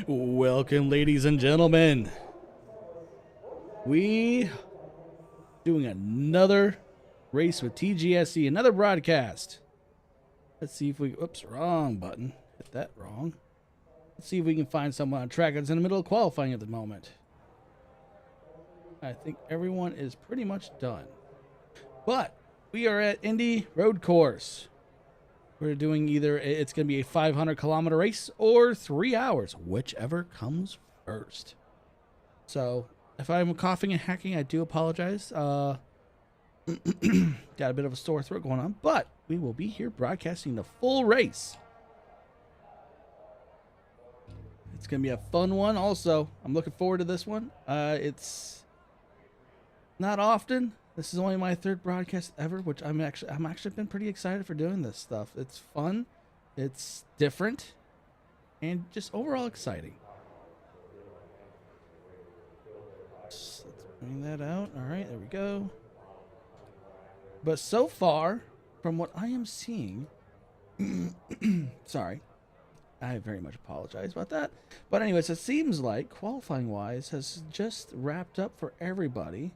Welcome, ladies and gentlemen. We doing another race with TGSE, another broadcast. Let's see if we, oops, wrong button. Hit that wrong. Let's see if we can find someone on track that's in the middle of qualifying at the moment. I think everyone is pretty much done. But we are at Indy Road Course. We're doing either, it's going to be a 500-kilometer race or 3 hours, whichever comes first. So if I'm coughing and hacking, I do apologize. Got a bit of a sore throat going on, but we will be here broadcasting the full race. It's going to be a fun one also. I'm looking forward to this one. It's not often. This is only my third broadcast ever, which I'm actually been pretty excited for doing this stuff. It's fun, it's different, and just overall exciting. Let's bring that out. All right, there we go. But so far, from what I am seeing, sorry, I very much apologize about that. But anyways, it seems like qualifying-wise has just wrapped up for everybody.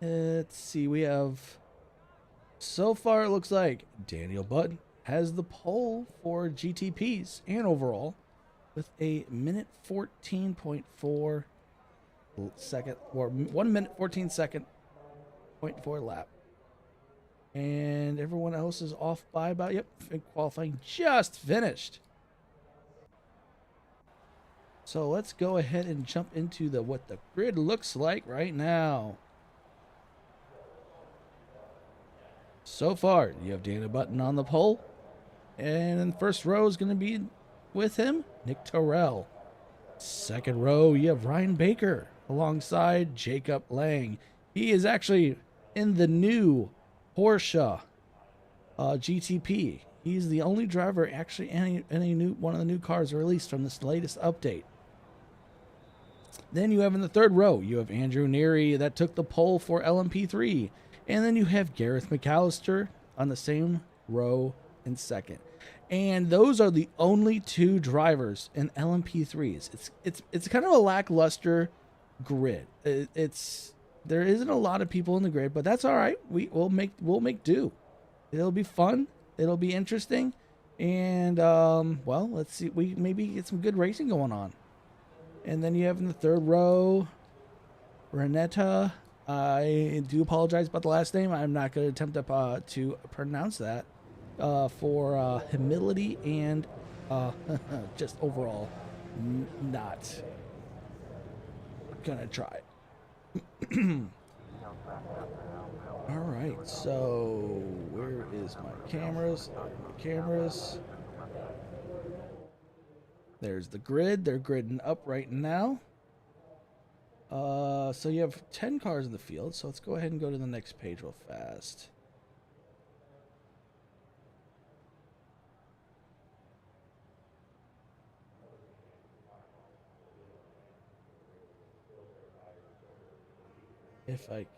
Let's see, we have, so far it looks like Daniel Button has the pole for GTPs and overall with a minute 14.4 second, or 1 minute 14 second 0.4 lap. And everyone else is off by about, yep, qualifying just finished. So let's go ahead and jump into what the grid looks like right now. So far, you have Dana Button on the pole, and in the first row is going to be with him, Nick Terrell. Second row, you have Ryan Baker alongside Jacob Lang. He is actually in the new Porsche GTP. He's the only driver actually any new one of the new cars released from this latest update. Then you have in the third row, you have Andrew Neary that took the pole for LMP3. And then you have Gareth McAllister on the same row in second. And those are the only two drivers in LMP3s. It's kind of a lackluster grid. There isn't a lot of people in the grid, but that's all right. We'll make do. It'll be fun. It'll be interesting. And well, let's see. We maybe get some good racing going on. And then you have in the third row, Renetta. I do apologize about the last name. I'm not going to attempt to pronounce that for humility and just overall not going to try. All right, so where is my cameras? There's the grid. They're gridding up right now. So you have 10 cars in the field, so let's go ahead and go to the next page real fast.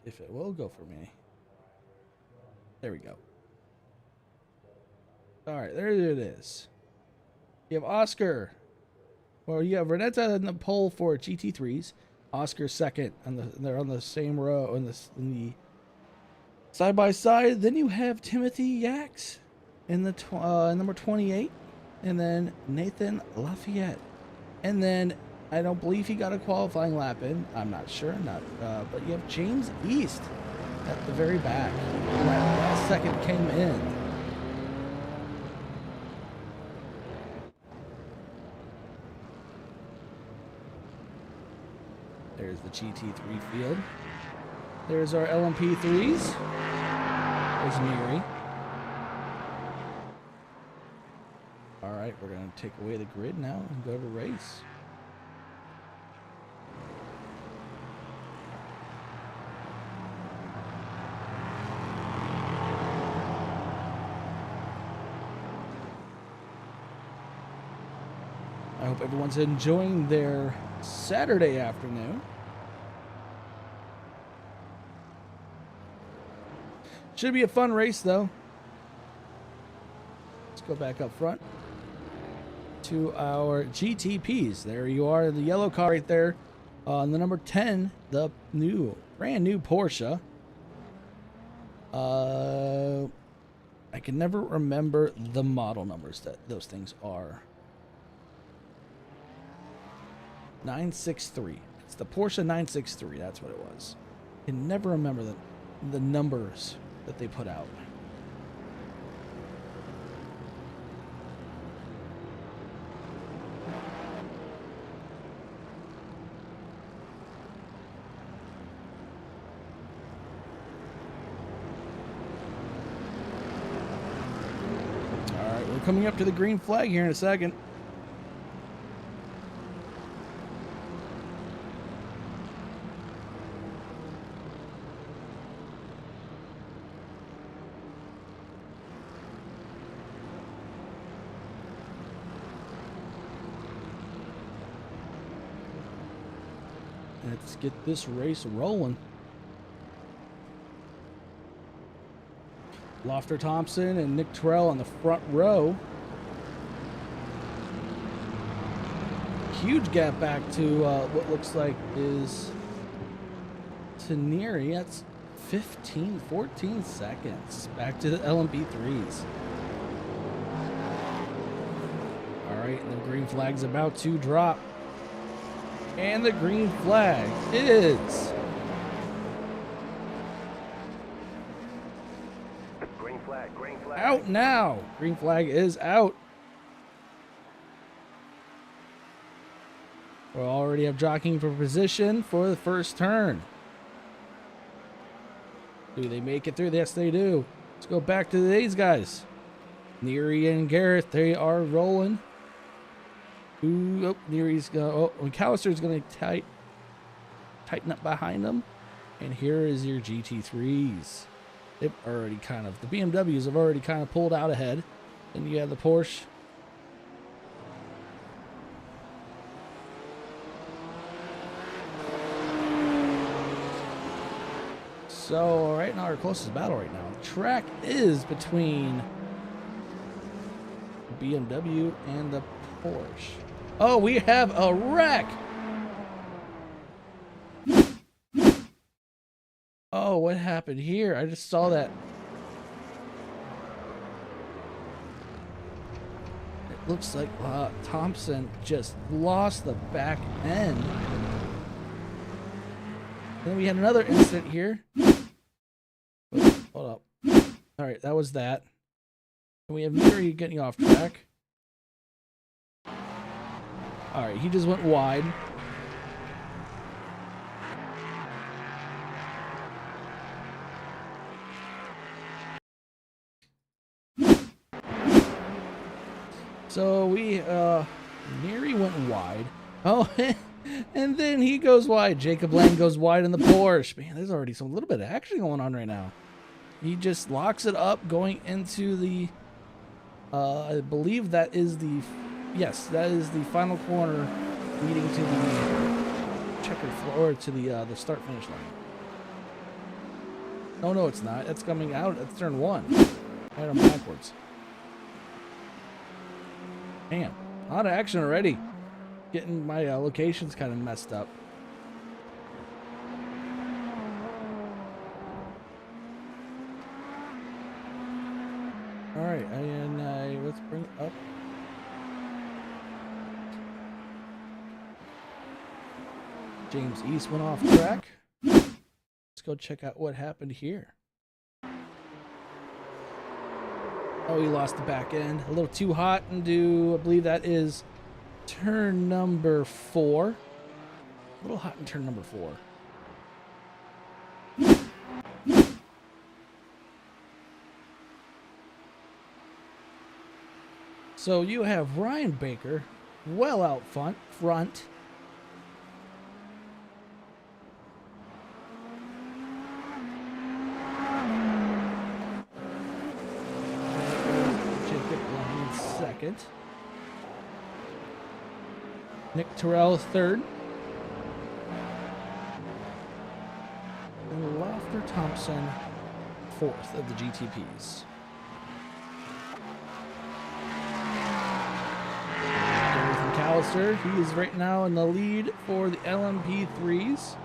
If it will go for me. There we go. All right, there it is. You have Oscar. Well, you have Renetta in the pole for GT3s. Oscar second, and they're on the same row in the side by side. Then you have Timothy Yax in the number 28, and then Nathan Lafayette, and then I don't believe he got a qualifying lap in. I'm not sure, but you have James East at the very back. Last second came in. There's the GT3 field. There's our LMP3s. There's Neary. All right, we're going to take away the grid now and go to race. I hope everyone's enjoying their Saturday afternoon. Should be a fun race, though. Let's go back up front to our GTPs. There you are, the yellow car right there. The number 10, the brand new Porsche. I can never remember the model numbers that those things are. 963. It's the Porsche 963. That's what it was. I can never remember the numbers that they put out. All right, we're coming up to the green flag here in a second. Let's get this race rolling. Lofter Thompson and Nick Terrell on the front row. Huge gap back to what looks like is to Neary. That's 14 seconds back to the LMP3s. All right, the green flag's about to drop. And the green flag is green flag out now. Green flag is out. We already have jockeying for position for the first turn. Do they make it through? Yes, they do. Let's go back to these guys. Neary and Garrett, they are rolling. Ooh, oh, Neary's going. Oh, McAllister's going to tighten up behind them. And here is your GT3s. They've already kind of, the BMWs have already kind of pulled out ahead. Then you have the Porsche. So right now, our closest battle right now, the track is between the BMW and the Porsche. Oh, we have a wreck. Oh, what happened here? I just saw that. It looks like Thompson just lost the back end. Then we had another incident here. Oh, hold up. All right, that was that. And we have Neary getting off track. All right, he just went wide. So we, Neary went wide. Oh, and then he goes wide. Jacob Lang goes wide in the Porsche. Man, there's already a little bit of action going on right now. He just locks it up going into the, I believe that is the, yes, that is the final corner leading to the checkered floor, to the start-finish line. Oh, no, it's not. It's coming out. It's turn one. Right on backwards. Damn, a lot of action already. Getting my locations kind of messed up. All right, and let's bring up. James East went off track. Let's go check out what happened here. Oh, he lost the back end. A little too hot into, I believe that is turn number 4. A little hot in turn number 4. So you have Ryan Baker well out front. Second. Nick Terrell third. And Lofter Thompson fourth of the GTPs. McAllister, he is right now in the lead for the LMP3s.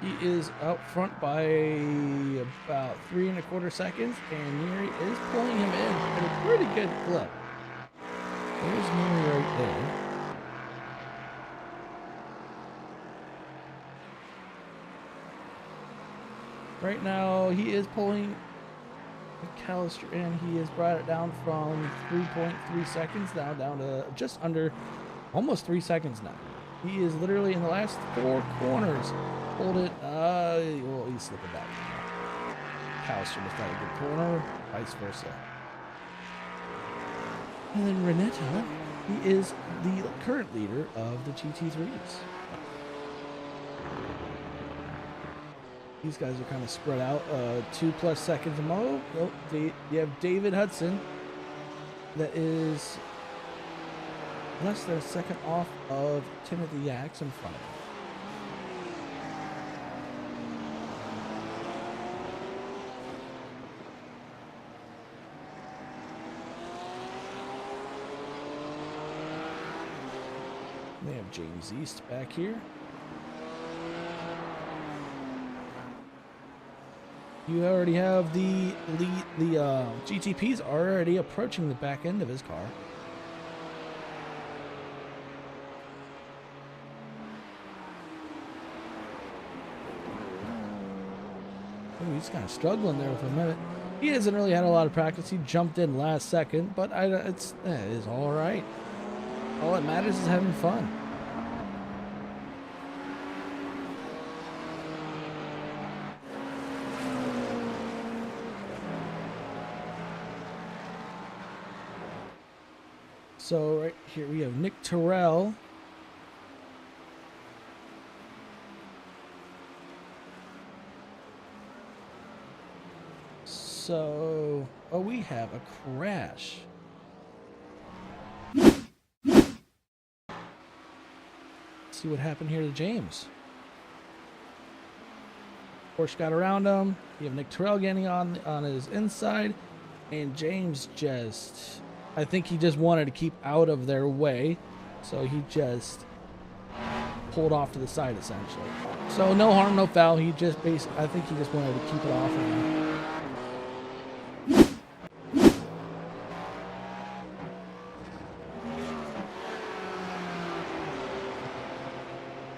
He is out front by about 3 1/4 seconds, and Neary is pulling him in at a pretty good clip. There's Neary right there. Right now, he is pulling McAllister in. He has brought it down from 3.3 seconds now down to just under, almost 3 seconds now. He is literally in the last 4 corners. Hold it. Well, he's slipping back. McAllister must have a good corner. Vice versa. And then Renetta, he is the current leader of the GT3s. These guys are kind of spread out. 2+ seconds a mo. Oh, you have David Hudson. That is less than a second off of Timothy Yaks in front of him. They have James East back here. You already have the GTPs already approaching the back end of his car. Ooh, he's kind of struggling there for a minute. He hasn't really had a lot of practice. He jumped in last second, but it is all right. All that matters is having fun. So right here we have Nick Terrell. So, oh, we have a crash. Let's see what happened here to James. Porsche got around him. You have Nick Terrell getting on his inside, and James just, I think he just wanted to keep out of their way, so he just pulled off to the side essentially. So no harm, no foul. He just basically, I think he just wanted to keep it off of him.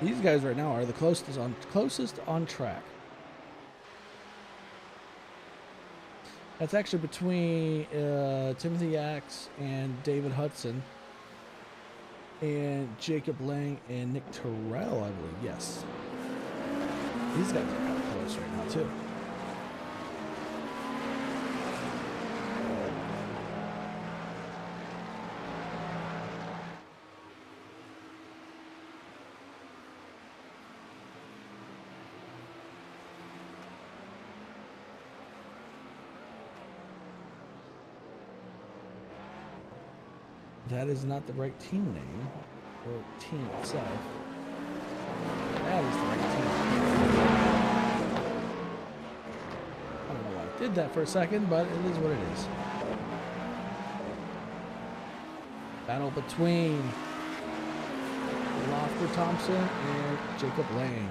These guys right now are the closest on track. That's actually between Timothy Yaks and David Hudson and Jacob Lang and Nick Terrell, I believe. Yes. These guys are kind of close right now, too. That is not the right team name or team itself. That is the right team. I don't know why I did that for a second, but it is what it is. Battle between Lofter Thompson and Jacob Lang.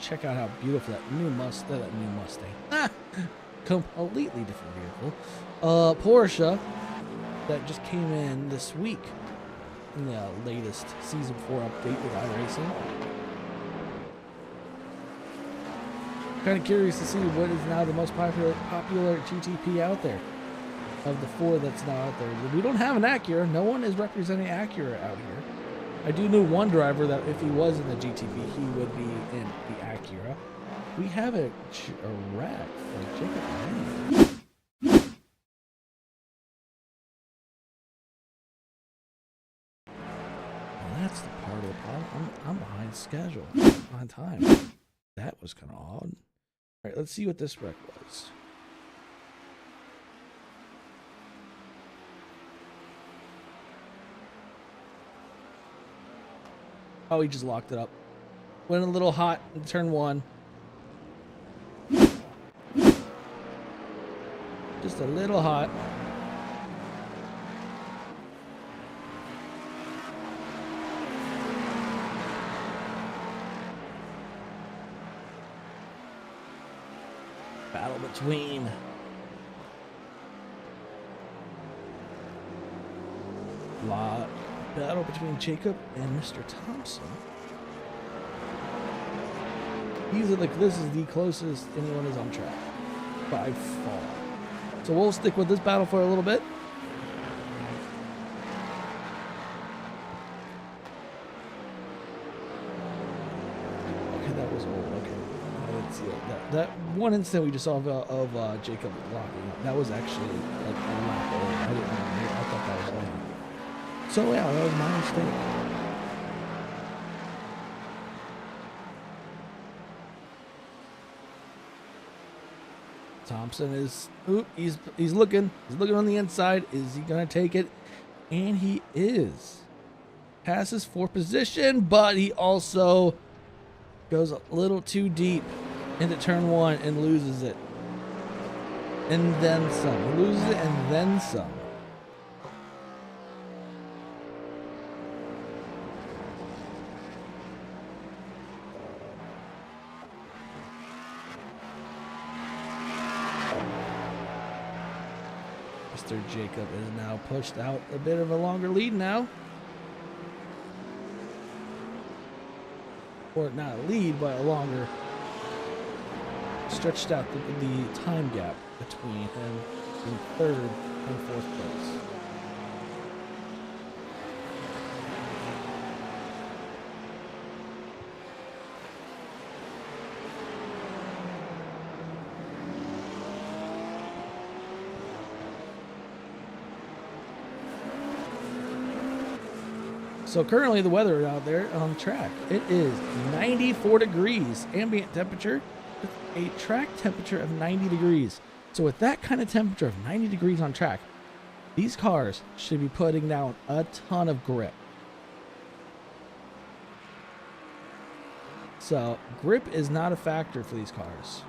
Check out how beautiful that new Mustang. Completely different vehicle. Porsche that just came in this week in the latest Season 4 update with iRacing. Kind of curious to see what is now the most popular GTP out there. Of the 4 that's now out there. We don't have an Acura. No one is representing Acura out here. I do know one driver that if he was in the GTP, he would be in the Acura. We have a wreck from Jacob Lang. That's the part of the problem. I'm behind schedule, on time. That was kind of odd. All right, let's see what this wreck was. Oh, he just locked it up. Went a little hot in turn 1. just a little hot. Battle between Jacob and Mr. Thompson. These are this is the closest anyone is on track by far. So we'll stick with this battle for a little bit. Okay, that was old. Okay, I didn't see it. That one incident we just saw of Jacob locking up, that was actually like a lap old. I didn't know. I thought that was lame. So yeah, that was my mistake. Thompson is, he's looking on the inside. Is he gonna take it? And he is. Passes for position, but he also goes a little too deep into turn one and loses it. And then some. He loses it and then some. Mr. Jacob is now pushed out a bit of a longer lead now. Or not a lead, but a longer, stretched out the time gap between him in third and fourth place. So currently the weather out there on the track, it is 94 degrees ambient temperature with a track temperature of 90 degrees. So with that kind of temperature of 90 degrees on track, these cars should be putting down a ton of grip. So grip is not a factor for these cars.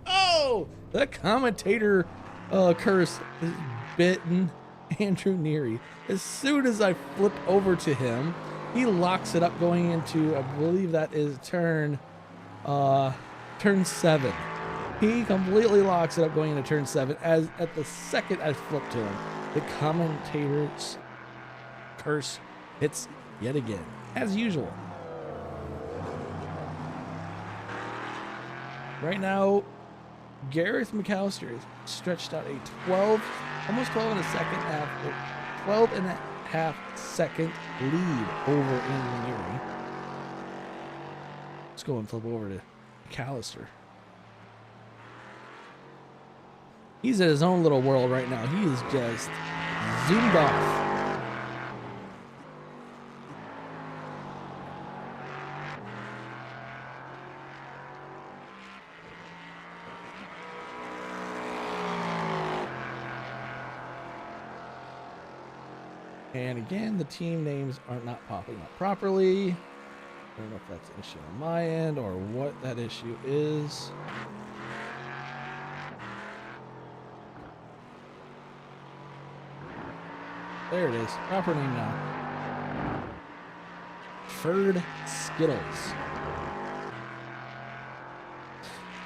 Oh, the commentator curse is bitten Andrew Neary. As soon as I flip over to him, he locks it up going into, I believe that is turn 7. He completely locks it up going into turn 7 as at the second I flip to him. The commentator's curse hits yet again, as usual. Right now, Gareth McAllister is stretched out a almost 12 and a half second lead over Andrew Neary. Let's go and flip over to McAllister. He's in his own little world right now. He is just zoomed off. And again, the team names are not popping up properly. I don't know if that's an issue on my end or what that issue is. There it is. Proper name now. Ferd Skittles.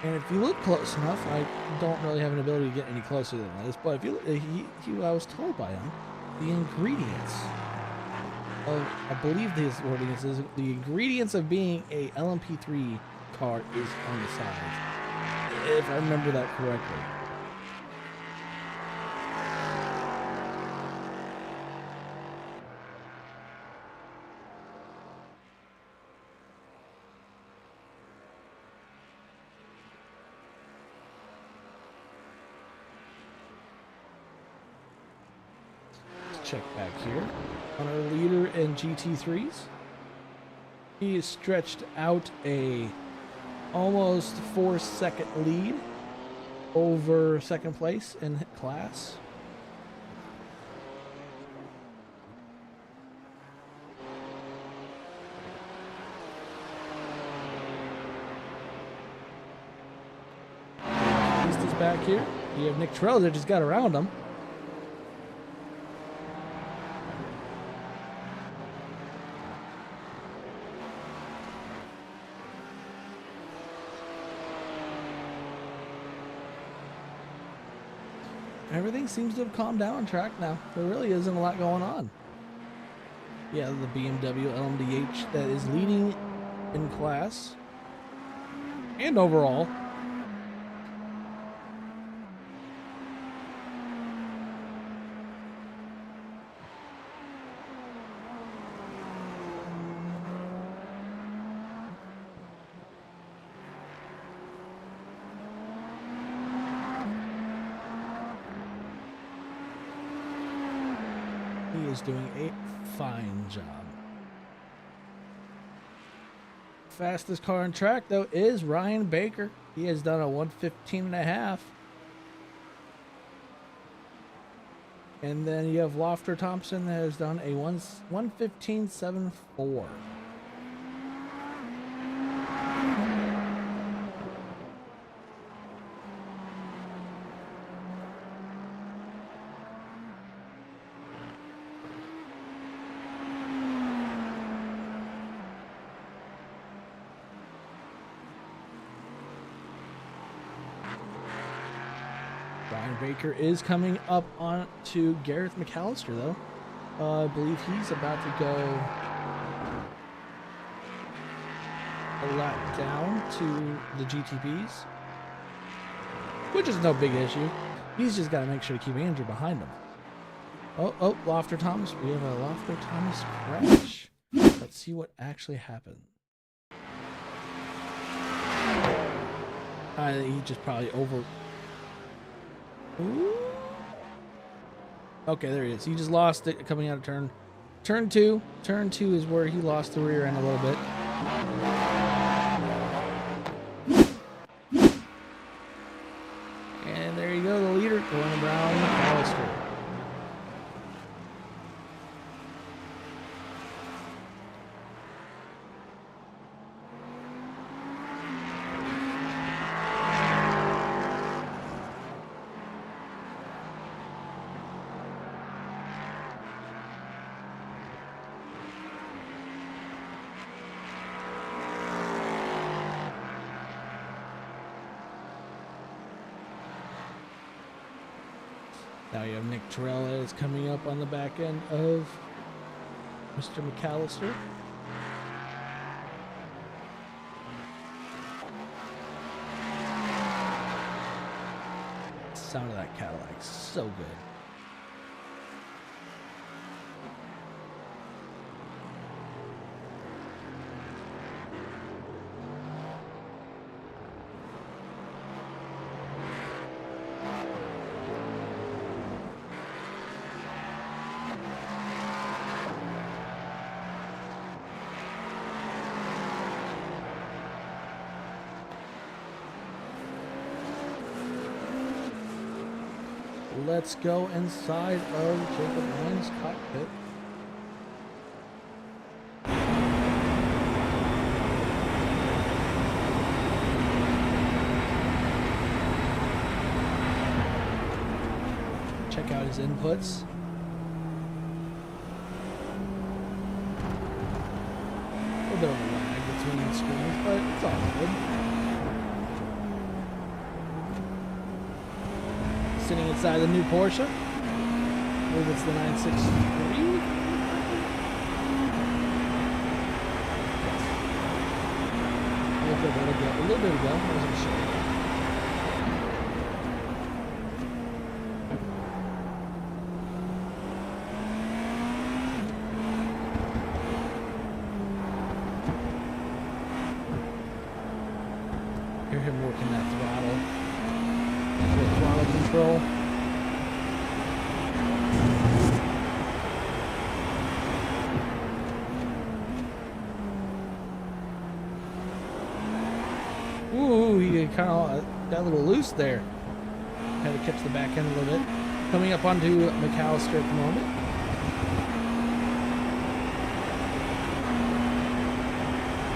And if you look close enough, I don't really have an ability to get any closer than this, but if you, I was told by him, the ingredients of, I believe his ordinance is, the ingredients of being a LMP3 car is on the side, if I remember that correctly. Check back here on our leader in GT3s. He is stretched out a almost 4-second lead over second place in class. back here. You have Nick Terrell that just got around him. Everything seems to have calmed down on track now. There really isn't a lot going on. Yeah, the BMW LMDH that is leading in class and overall. He is doing a fine job. Fastest car on track, though, is Ryan Baker. He has done a 1:15.5. And then you have Lofter Thompson that has done a 1:15.74. Ryan Baker is coming up on to Gareth McAllister, though. I believe he's about to go a lap down to the GTPs, which is no big issue. He's just got to make sure to keep Andrew behind him. Oh, Lofter Thomas. We have a Lofter Thomas crash. Let's see what actually happened. He just probably over... Ooh. Okay, there he is. He just lost it coming out of turn. Turn two. Turn two is where he lost the rear end a little bit. And there you go, the leader going around McAllister. Now you have Nick Terrell is coming up on the back end of Mr. McAllister. The sound of that Cadillac, so good. Let's go inside of Jacob Ryan's cockpit. Check out his inputs. A little bit of a lag between the screens, but it's all good. Sitting inside the new Porsche. I believe it's the 963. A little bit ago. I wasn't sure. Hear him working that throttle. Throttle control. Ooh, he kind of got a little loose there. Had to catch the back end a little bit. Coming up onto McAllister at the moment.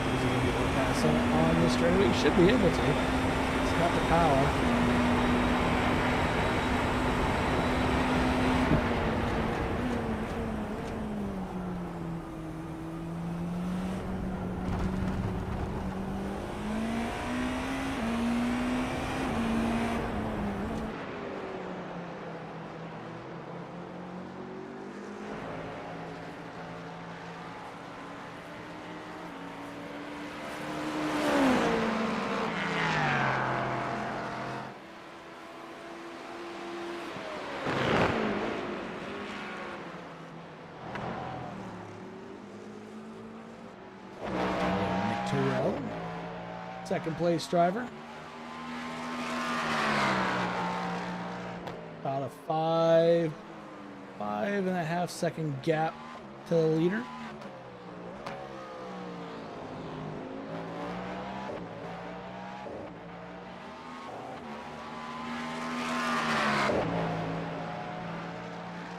Is he going to be able to pass on the straightaway? He should be able to. It's got the power. Terrell, second place driver. About a 5.5 second gap to the leader.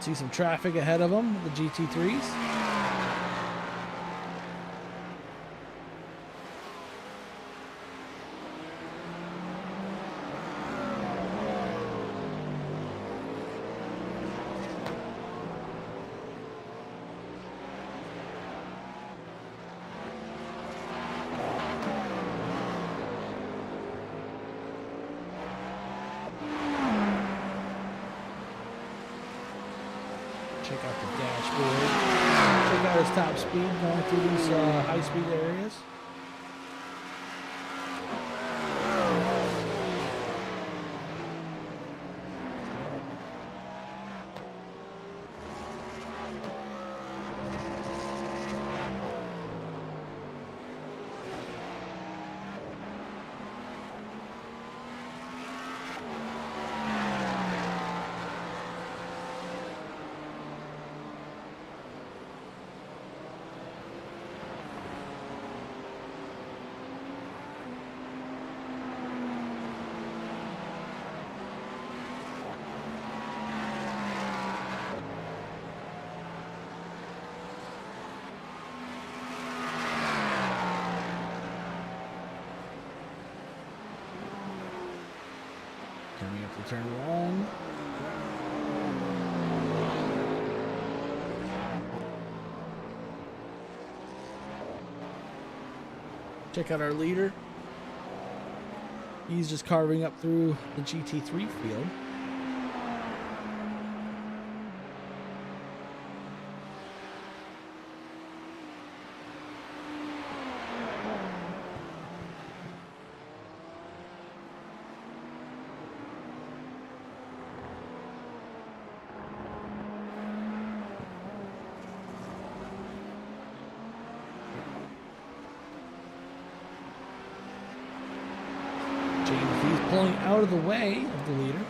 See some traffic ahead of them, the GT3s. Check out the dashboard. Check out his top speed going through these high-speed areas. Coming up to turn one. Check out our leader. He's just carving up through the GT3 field. He's pulling out of the way of the leader.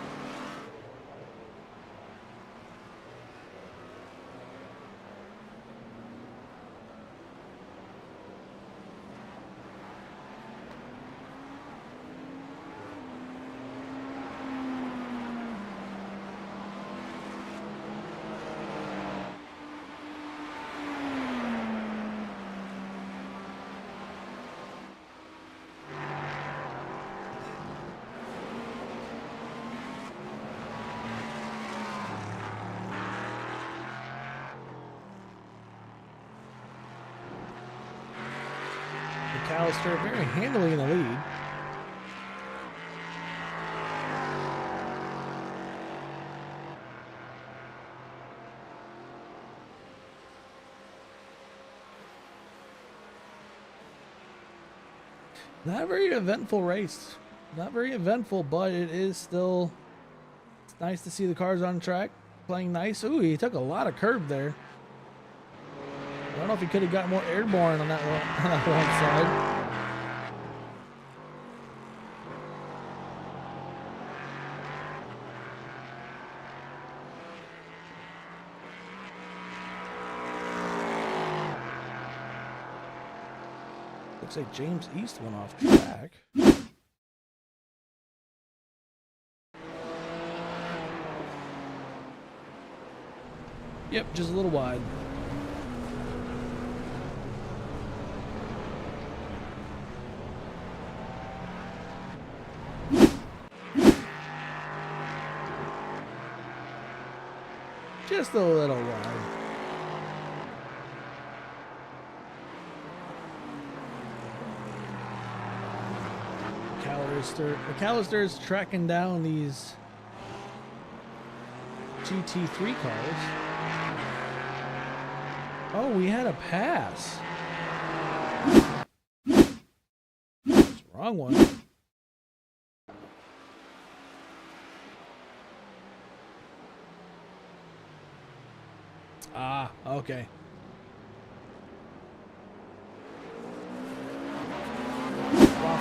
McAllister very handily in the lead. Not a very eventful race. Not very eventful, but it is still, it's nice to see the cars on track playing nice. Ooh, he took a lot of curb there. I don't know if he could have got more airborne on that one side. Looks like James East went off track. Yep, just a little wide. Just a little wide. McAllister is tracking down these GT3 cars. Oh, we had a pass. It's the wrong one. Ah, okay.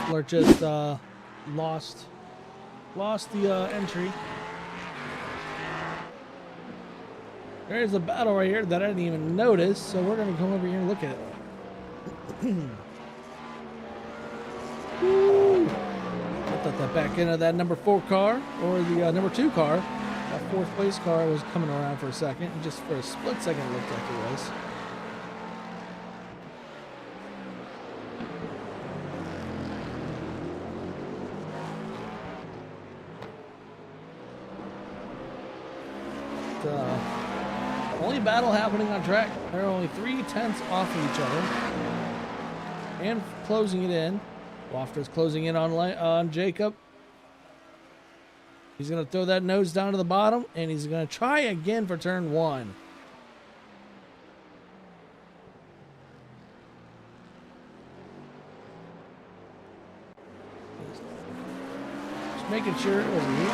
Leffler just lost the entry. There's a battle right here that I didn't even notice, so we're going to come over here and look at it. I thought that back end of that number 4 car, or the number 2 car, that 4th place car was coming around for a second, and just for a split second it looked like it was. Only battle happening on track. They're only 3/10 off of each other. And closing it in. Lofter's closing in on Jacob. He's going to throw that nose down to the bottom, and he's going to try again for turn 1. Just making sure it was me.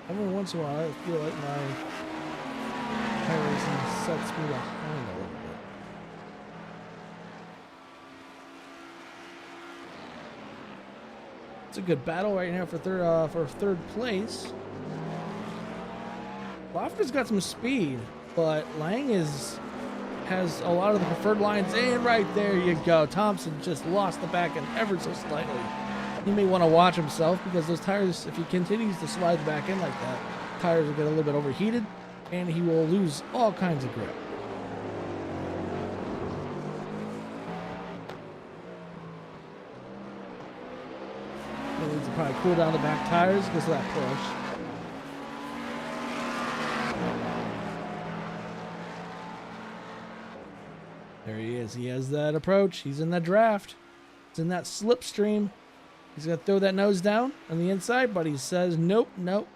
Every once in a while, I feel like my iRacing sets me behind a little bit. It's a good battle right now for third place. Lofter's got some speed, but Lang has a lot of the preferred lines, and right there you go. Thompson just lost the back end ever so slightly. He may want to watch himself because those tires, if he continues to slide the back end like that, tires will get a little bit overheated and he will lose all kinds of grip. He needs to probably cool down the back tires because of that push. There he is. He has that approach. He's in that draft. He's in that slipstream. He's going to throw that nose down on the inside, but he says, nope, nope.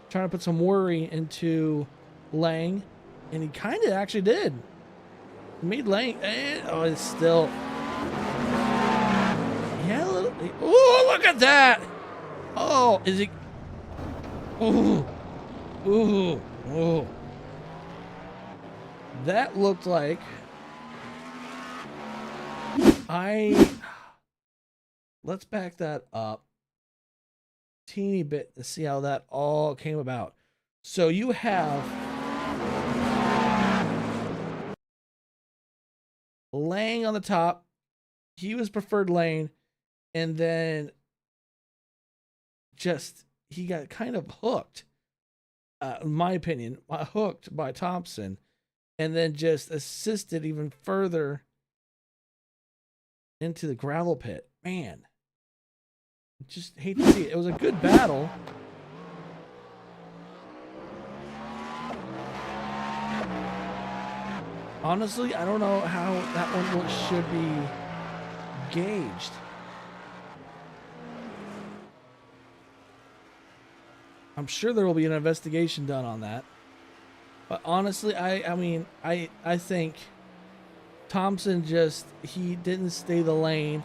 Trying to put some worry into Lang, and he kind of actually did. He made Lang, oh, it's still. Yeah, a little. Oh, look at that. Oh, is he? Ooh, ooh, ooh. That looked like let's back that up teeny bit to see how that all came about. So you have Lang on the top. He was preferred lane, and then just he got kind of hooked, in my opinion, hooked by Thompson, and then just assisted even further into the gravel pit. Man, just hate to see it. It was a good battle. Honestly, I don't know how that one should be gauged. I'm sure there will be an investigation done on that. But honestly, I think Thompson he didn't stay the lane.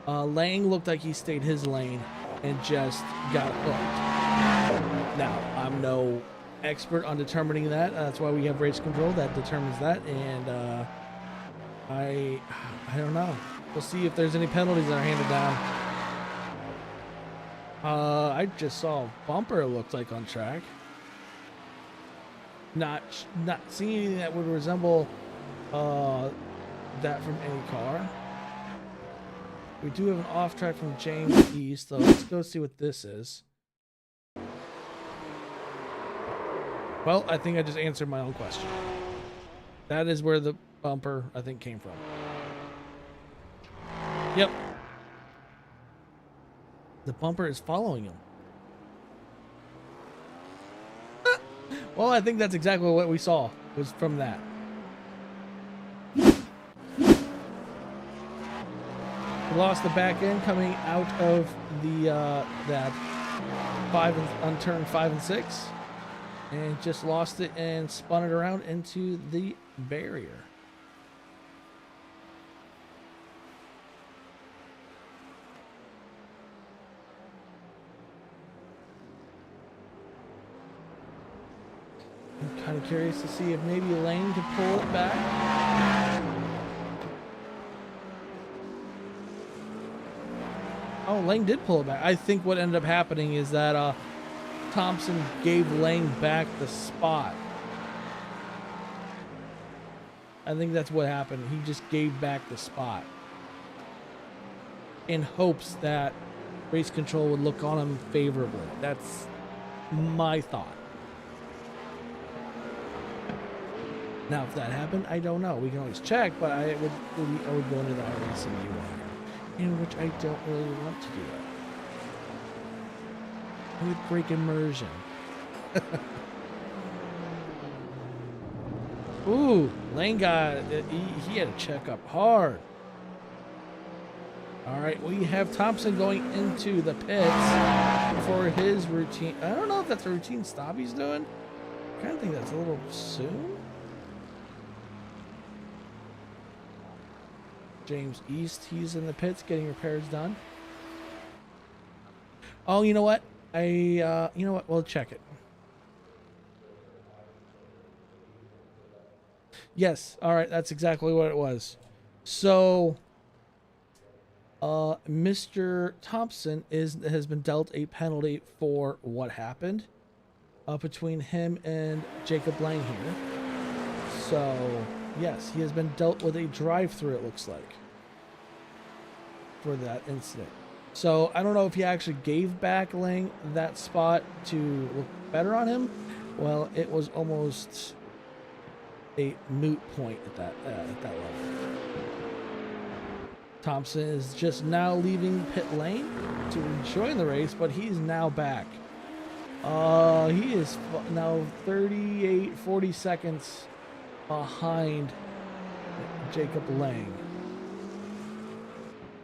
Lang looked like he stayed his lane and just got hooked. Now, I'm no expert on determining that. That's why we have race control that determines that. And I don't know. We'll see if there's any penalties that are handed down. I just saw a bumper, it looked like, on track. Not seeing anything that would resemble that from any car. We do have an off track from James East, so let's go see what this is. Well, I think I just answered my own question. That is where the bumper, I think, came from. Yep. The bumper is following him. Well, I think that's exactly what we saw, was from that. Lost the back end coming out of the that on turn 5 and 6, and just lost it and spun it around into the barrier. kind of curious to see if maybe Lane could pull it back. Oh, Lane did pull it back. I think what ended up happening is that Thompson gave Lane back the spot. I think that's what happened. He just gave back the spot in hopes that race control would look on him favorably. That's my thought. Now, if that happened, I don't know. We can always check, but I would go into the iRacing UI, in which I don't really want to do that. It would break immersion. Ooh, Lane got he had to check up hard. All right, we have Thompson going into the pits for his routine. I don't know if that's a routine stop he's doing. I kind of think that's a little soon. James East, he's in the pits getting repairs done. Oh, you know what? You know what? We'll check it. Yes. All right. That's exactly what it was. So, Mr. Thompson has been dealt a penalty for what happened between him and Jacob Lang here. So, yes, he has been dealt with a drive-through, it looks like, for that incident. So, I don't know if he actually gave back Lang that spot to look better on him. Well, it was almost a moot point at that level. Thompson is just now leaving pit lane to join the race, but he's now back. He is now 40 seconds behind Jacob Lang.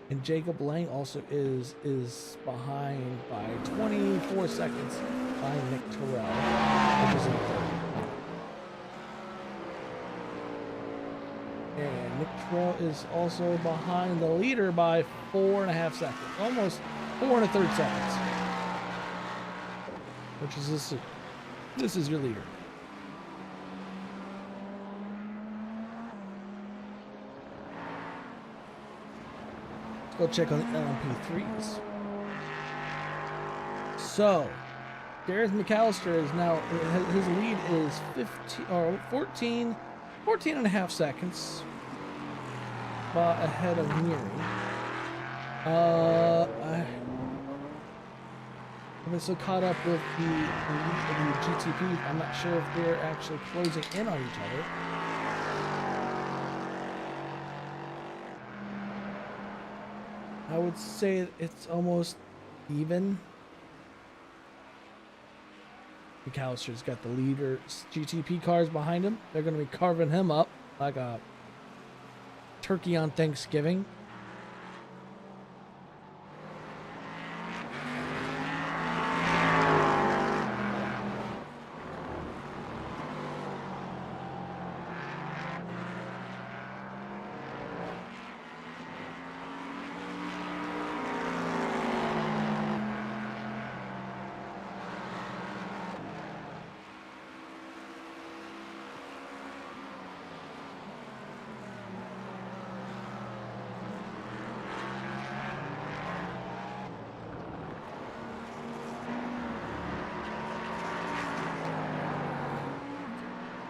And Jacob Lang also is behind by 24 seconds by Nick Terrell, which is in third. And Nick Terrell is also behind the leader by 4.5 seconds. Almost 4 1/3 seconds. Which is this is your leader. Let's go check on the LMP3s. So, Gareth McAllister is now, his lead is 14.5 seconds ahead of Neary. I've been so caught up with the GTP, I'm not sure if they're actually closing in on each other. I would say it's almost even. McAllister's got the leader GTP cars behind him. They're going to be carving him up like a turkey on Thanksgiving.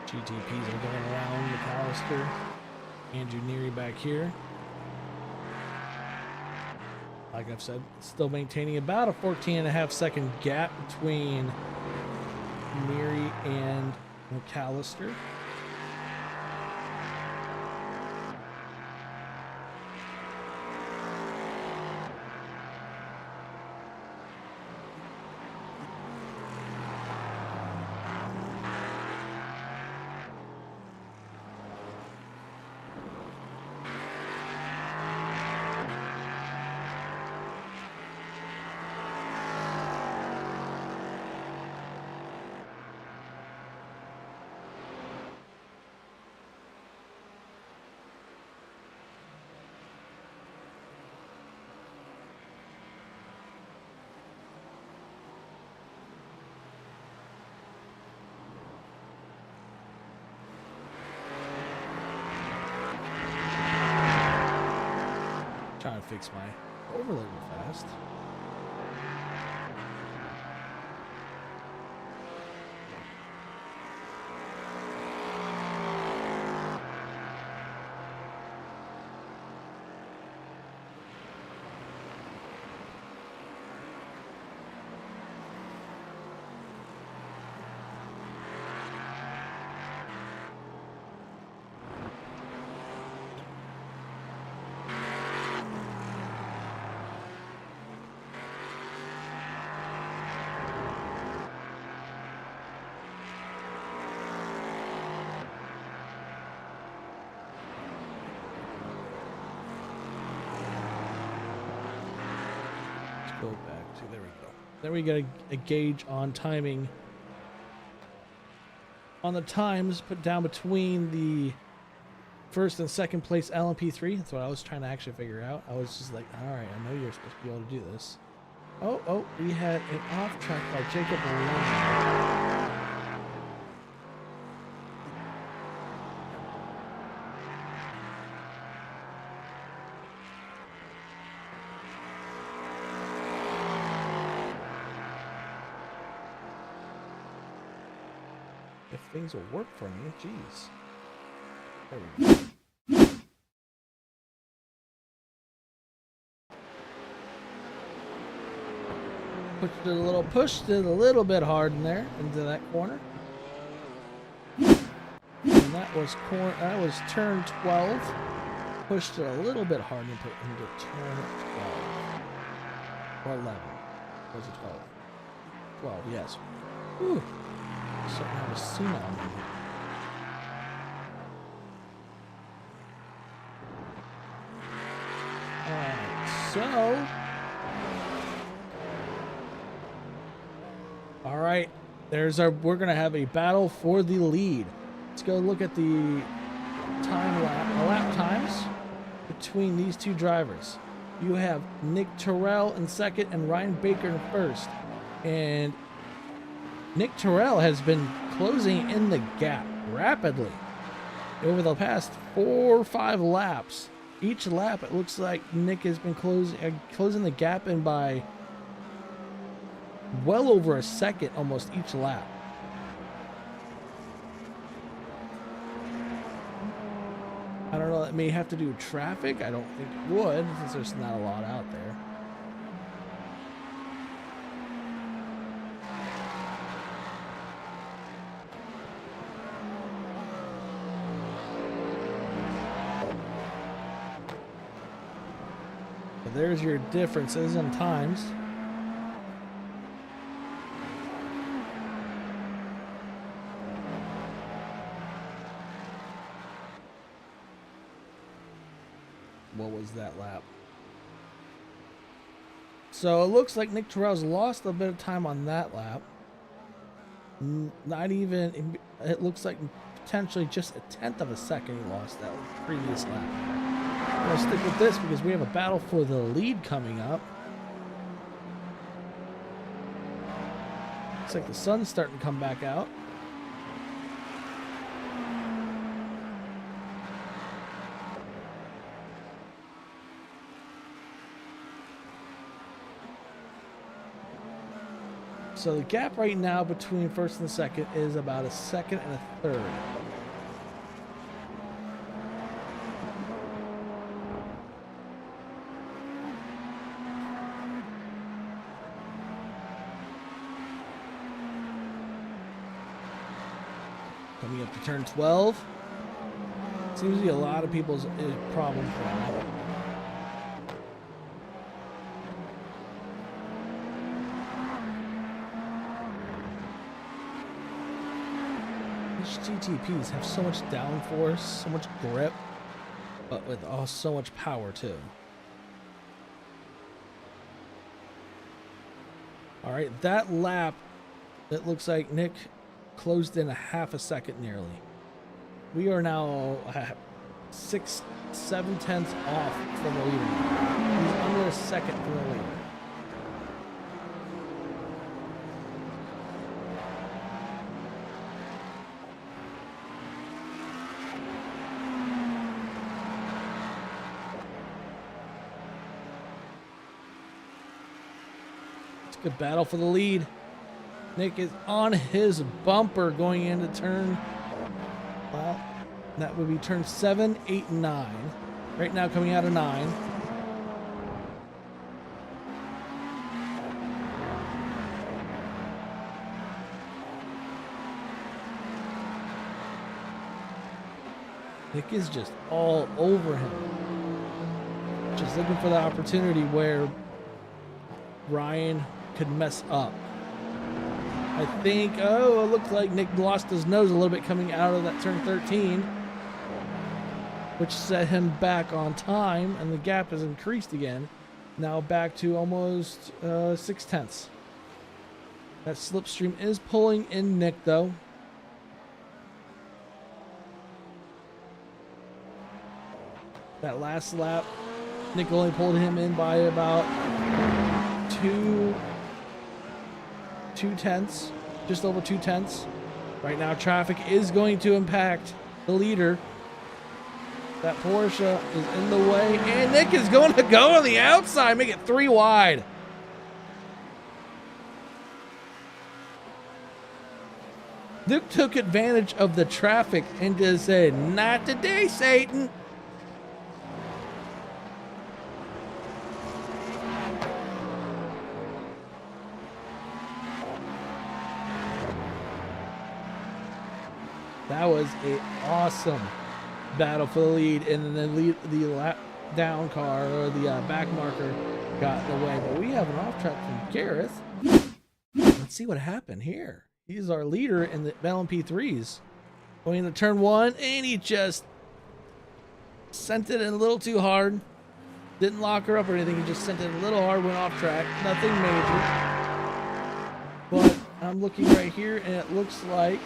GTPs are going around McAllister. Andrew Neary back here. Like I've said, still maintaining about a 14.5 second gap between Neary and McAllister. Trying to fix my overlay real fast. Go back to, there we go. Then we get a gauge on timing. On the times put down between the first and second place LMP3. That's what I was trying to actually figure out. I was just like, all right, I know you're supposed to be able to do this. Oh, we had an off track by Jacob Lane. If things will work for me, jeez. There we go. Pushed it a little bit hard in there into that corner. And that was turn 12. Pushed it a little bit hard into turn 12. Or 11. Was it 12? 12, yes. Whew. Starting to have a scene on me. Alright, we're gonna have a battle for the lead. Let's go look at the lap times between these two drivers. You have Nick Terrell in second and Ryan Baker in first. And Nick Terrell has been closing in the gap rapidly over the past 4 or 5 laps. Each lap, it looks like Nick has been closing the gap in by well over a second almost each lap. I don't know, that may have to do with traffic. I don't think it would, since there's not a lot out there. But there's your differences in times. What was that lap? So it looks like Nick Terrell's lost a bit of time on that lap. Not even, it looks like potentially just 1/10 of a second he lost that previous lap. I'm going to stick with this because we have a battle for the lead coming up. Looks like the sun's starting to come back out. So the gap right now between first and second is about a second and a third. Coming up to turn 12. Seems to be a lot of people's problem for that. GTPs have so much downforce, so much grip, but with so much power too. Alright, that lap, it looks like Nick closed in a half a second nearly. We are now 6-7 off from the leader. He's under a second from the leader. Good battle for the lead. Nick is on his bumper going into turn, well, that would be turn 7, 8, and 9. Right now coming out of 9. Nick is just all over him. Just looking for the opportunity where Ryan could mess up. I think, oh, it looks like Nick lost his nose a little bit coming out of that turn 13, which set him back on time, and the gap has increased again. Now back to almost 6/10. That slipstream is pulling in Nick, though. That last lap, Nick only pulled him in by about 2/10, just over 2/10. Right now, traffic is going to impact the leader. That Porsche is in the way, and Nick is going to go on the outside, make it 3 wide. Nick took advantage of the traffic and just said, "Not today, Satan." That was an awesome battle for the lead, and then the lap down car, or the back marker, got in the way. But we have an off track from Gareth. Let's see what happened here. He's our leader in the LMP3s. Going into turn 1, and he just sent it in a little too hard. Didn't lock her up or anything. He just sent it a little hard, went off track. Nothing major. But I'm looking right here, and it looks like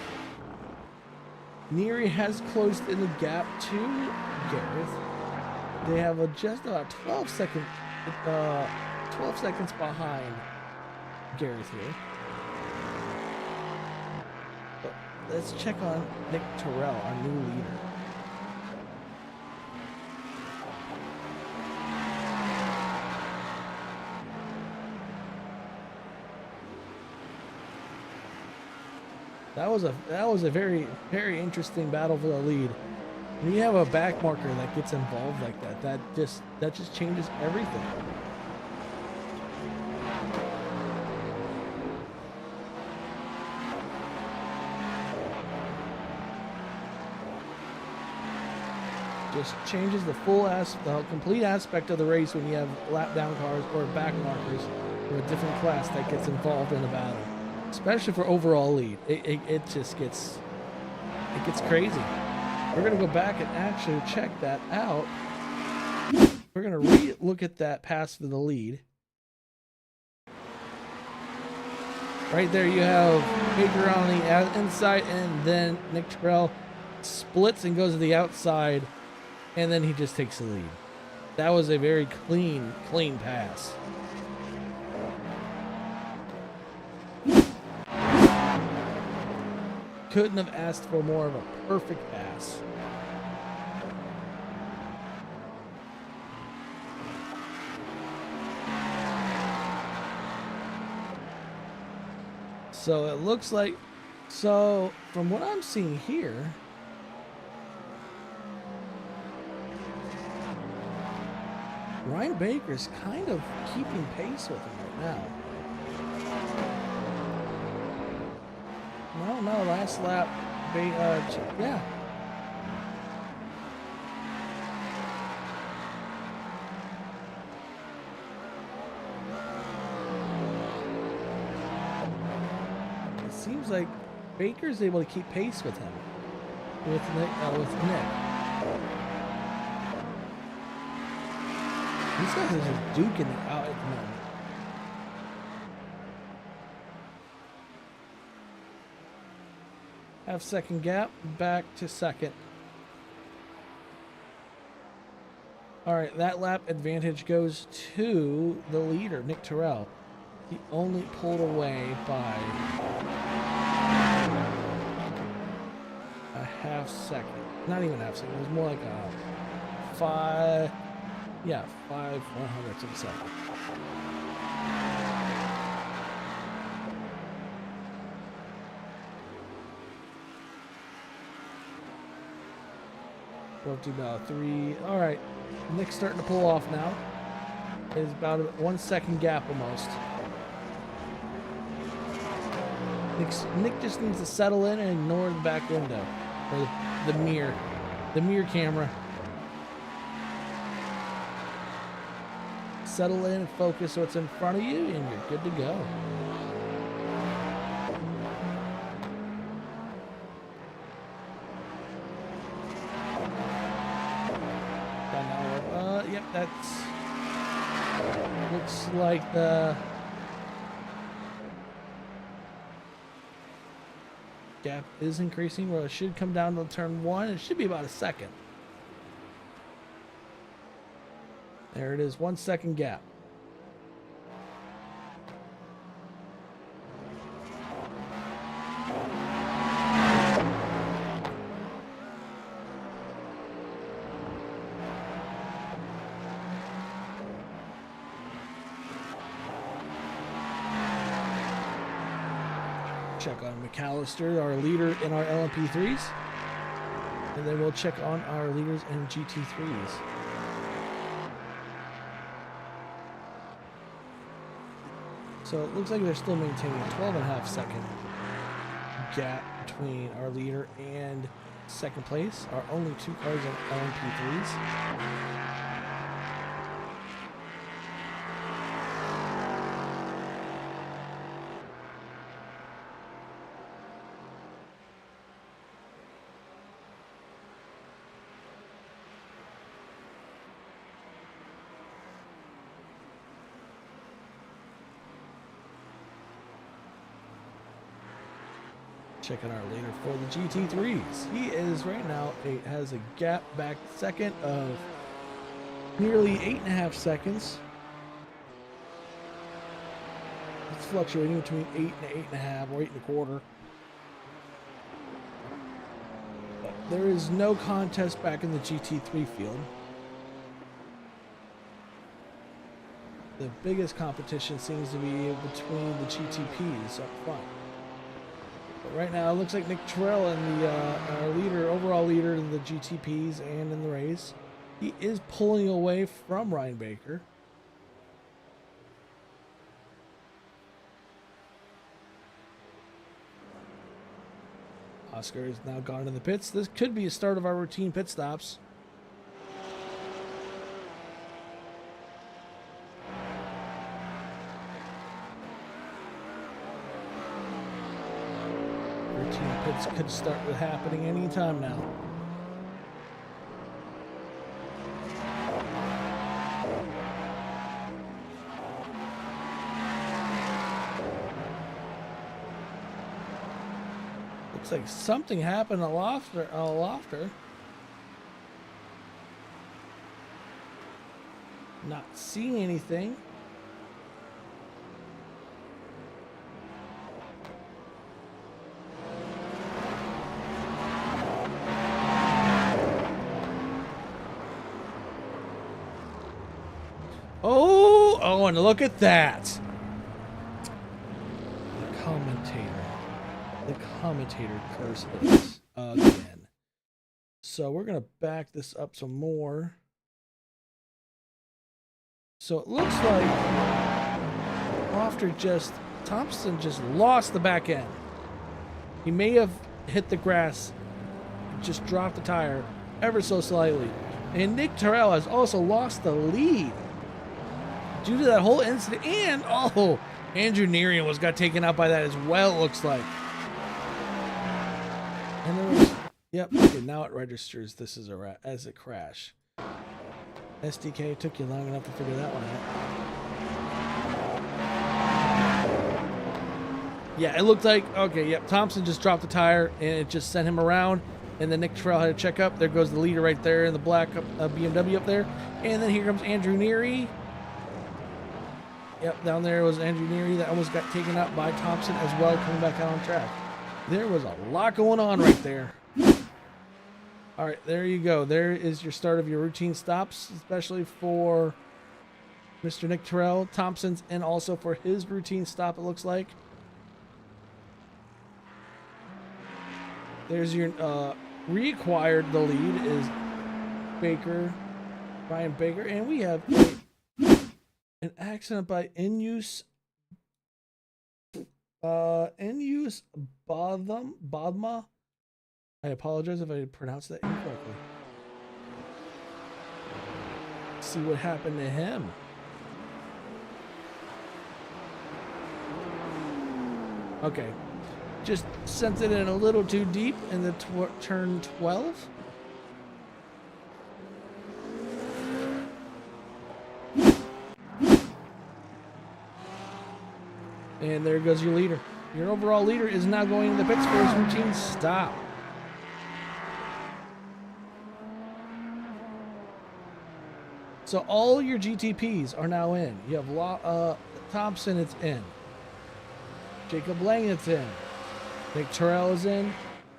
Neary has closed in the gap to Gareth. They have just about 12 seconds behind Gareth here. But let's check on Nick Terrell, our new leader. That was a very, very interesting battle for the lead. When you have a back marker that gets involved like that, that just changes everything. Just changes the complete aspect of the race when you have lap down cars or back markers or a different class that gets involved in a battle. Especially for overall lead. It just gets crazy. We're going to go back and actually check that out. We're going to look at that pass for the lead. Right there you have Baker on the inside, and then Nick Terrell splits and goes to the outside, and then he just takes the lead. That was a very clean pass. Couldn't have asked for more of a perfect pass. So it looks like, from what I'm seeing here, Ryan Baker's kind of keeping pace with him right now. No, last lap, yeah. It seems like Baker's able to keep pace with him, with Nick. These guys are just duking it out at the moment. Half-second gap, back to second. All right, that lap advantage goes to the leader, Nick Terrell. He only pulled away by a half second. Not even a half second. It was more like a 5/100ths of a second. Up to about 3. All right. Nick's starting to pull off now. It's about a 1 second gap almost. Nick just needs to settle in and ignore the back window. Or the mirror. The mirror camera. Settle in and focus what's in front of you, and you're good to go. Yep, that's looks like the gap is increasing. Well, it should come down to turn 1. It should be about a second. There it is, 1 second gap. Check on McAllister, our leader in our LMP3s. And then we'll check on our leaders in GT3s. So it looks like they're still maintaining a 12.5 second gap between our leader and second place. Our only 2 cars on LMP3s. Checking our leader for the GT3s. He is right now has a gap back second of nearly 8.5 seconds. It's fluctuating between 8 and 8.5 or 8.25. But there is no contest back in the GT3 field. The biggest competition seems to be between the GTPs up front. Right now, it looks like Nick Terrell and the our leader, overall leader in the GTPs and in the race, he is pulling away from Ryan Baker. Oscar is now gone to the pits. This could be a start of our routine pit stops. Pits could start happening anytime now. Looks like something happened a lofter. Not seeing anything. Oh, and look at that. The commentator cursed us again. So we're going to back this up some more. So it looks like Thompson just lost the back end. He may have hit the grass, just dropped the tire ever so slightly. And Nick Terrell has also lost the lead due to that whole incident. And, Andrew Nerian got taken out by that as well, it looks like. And there was, yep, okay, now it registers this is as a crash. SDK, took you long enough to figure that one out. Yeah, it looked like, okay, yep, Thompson just dropped the tire and it just sent him around. And then Nick Terrell had to check up. There goes the leader right there in the black BMW up there. And then here comes Andrew Neary. Yep, down there was Andrew Neary that almost got taken out by Thompson as well, coming back out on track. There was a lot going on right there. All right, there you go. There is your start of your routine stops, especially for Mr. Nick Terrell. Thompson's and also for his routine stop, it looks like. There's your reacquired the lead is Baker, Ryan Baker, and we have an accident by in-use Bodma. I apologize if I pronounced that incorrectly. Let's see what happened to him. Okay, just sent it in a little too deep in the turn 12. And there goes your leader. Your overall leader is now going to the pits for his routine stop. So all your GTPs are now in. You have Thompson, it's in. Jacob Lang, it's in. Nick Terrell is in.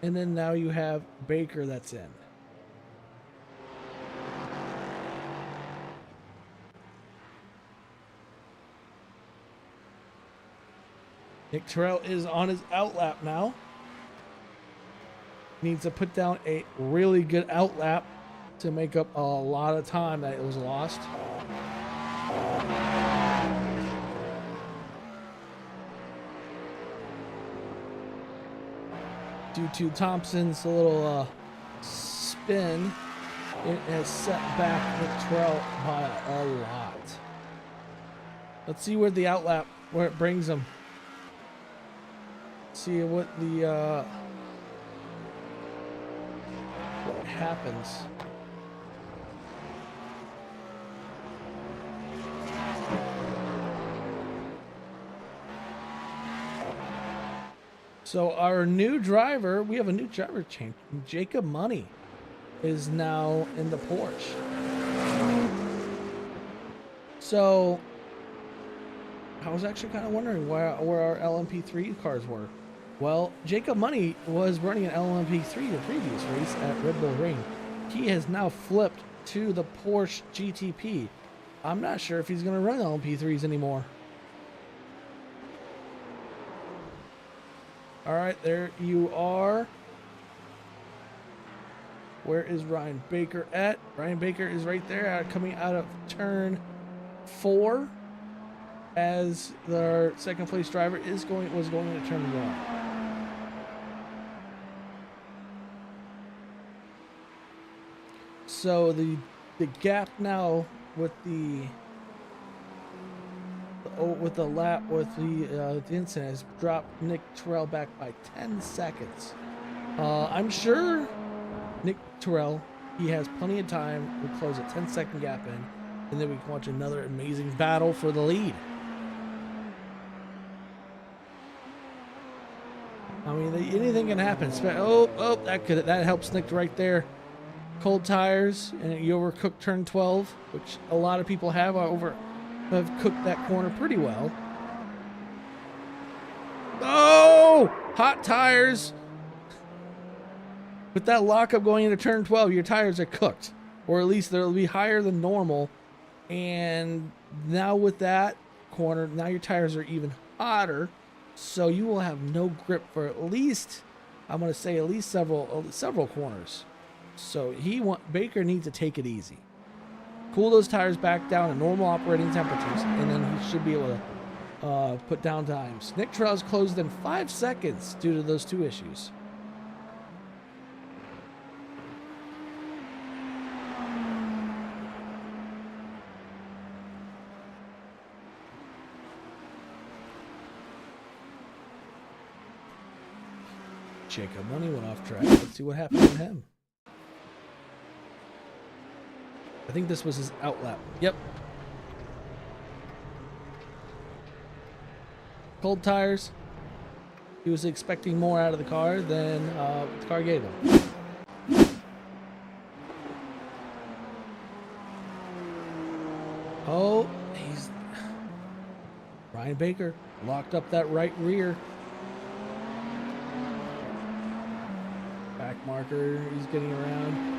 And then now you have Baker that's in. Nick Terrell is on his outlap now. Needs to put down a really good outlap to make up a lot of time that it was lost. Due to Thompson's little spin, it has set back Nick Terrell by a lot. Let's see where the outlap, where it brings him. See what the what happens. So our new driver, we have a new driver change. Jacob Money is now in the Porsche. So I was actually kind of wondering where our LMP3 cars were. Well, Jacob Money was running an LMP3 the previous race at Red Bull Ring. He has now flipped to the Porsche GTP. I'm not sure if he's going to run LMP3s anymore. All right, there you are. Where is Ryan Baker at? Ryan Baker is right there, coming out of turn 4, as our second place driver was going to turn 1. So the gap now with the incident has dropped Nick Terrell back by 10 seconds. I'm sure Nick Terrell, he has plenty of time. We'll close a 10-second gap in, and then we can watch another amazing battle for the lead. I mean, anything can happen. That helps Nick right there. Cold tires, and you overcooked turn 12, which a lot of people have cooked that corner pretty well. Oh, hot tires. With that lockup going into turn 12, your tires are cooked, or at least they'll be higher than normal. And now with that corner, now your tires are even hotter, so you will have no grip for at least, I'm going to say, at least several corners. So Baker needs to take it easy. Cool those tires back down to normal operating temperatures, and then he should be able to put down times. Nick Terrell's closed in 5 seconds due to those two issues. Jacob Money went off track. Let's see what happened to him. I think this was his outlap. Yep. Cold tires. He was expecting more out of the car than the car gave him. Oh, Ryan Baker locked up that right rear. Back marker, he's getting around.